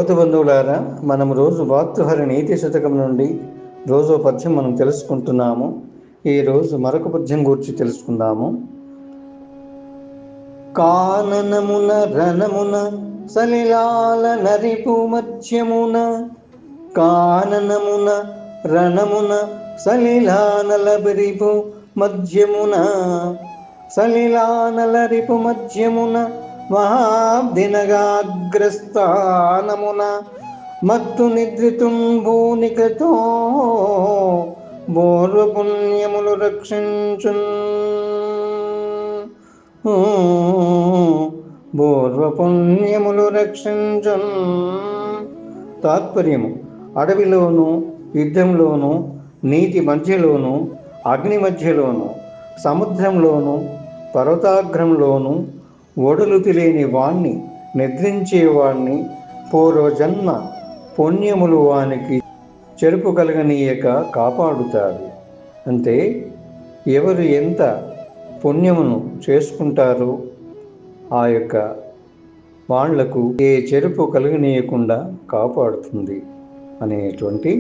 శ్రోత బంధువులారా, మనం రోజు వార్తహరి నీతి శతకం నుండి రోజో పద్యం మనం తెలుసుకుంటున్నాము. ఈరోజు మరొక పద్యం గురించి తెలుసుకుందాము. కాననమున రణమున సలిలాల నరిపు మధ్యమున, కాననమున రణమున సలిలానలబరిపు మధ్యమున, సలిలానలరిపు మధ్యమున మహాబ్దినగాగ్రస్థానమున మత్తు నిద్రితుం భూనికతో బోర్వపుణ్యములు రక్షించున్, బోర్వపుణ్యములు రక్షించున్. తాత్పర్యము: అడవిలోను, యుద్ధంలోను, నీటి మధ్యలోను, అగ్ని మధ్యలోను, సముద్రంలోను, పర్వతాగ్రంలోను ఒడులు తెలియని వాణ్ణి, నిద్రించేవాణ్ణి పూర్వజన్మ పుణ్యములు వానికి చెరుపు కలగనీయక కాపాడుతాడు. అంటే ఎవరు ఎంత పుణ్యమును చేసుకుంటారో ఆ యొక్క వాళ్లకు ఏ చెరుపు కలగనీయకుండా కాపాడుతుంది అనేటువంటి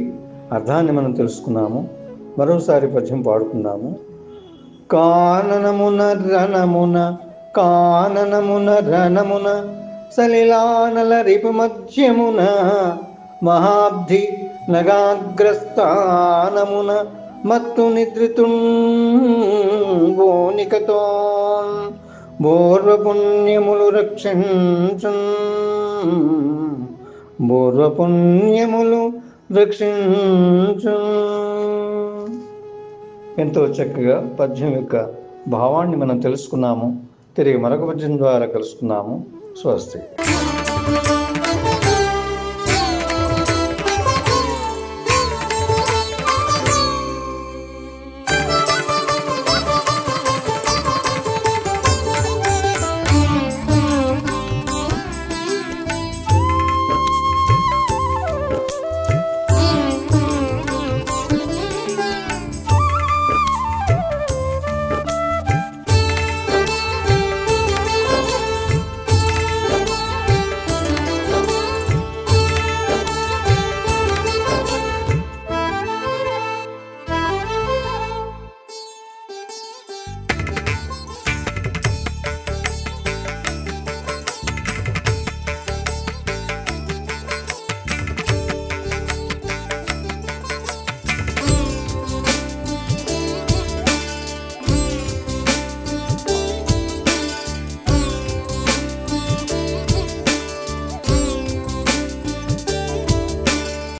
అర్థాన్ని మనం తెలుసుకున్నాము. మరోసారి పద్యం పాడుకుందాము. కాననమున రణమున, కాననమున రణమున సలిలానలరిపు మధ్యమున మహాబ్ధి నగాగ్రస్థానమున మత్తు నిద్రితుం బోనికతో బోర్వపుణ్యములు రక్షించున్, బోర్వపుణ్యములు రక్షించున్. ఎంతో చక్కగా పద్యం యొక్క భావాన్ని మనం తెలుసుకున్నాము. తిరిగి మరొక పద్యం ద్వారా కలుసుకున్నాము. స్వస్తి.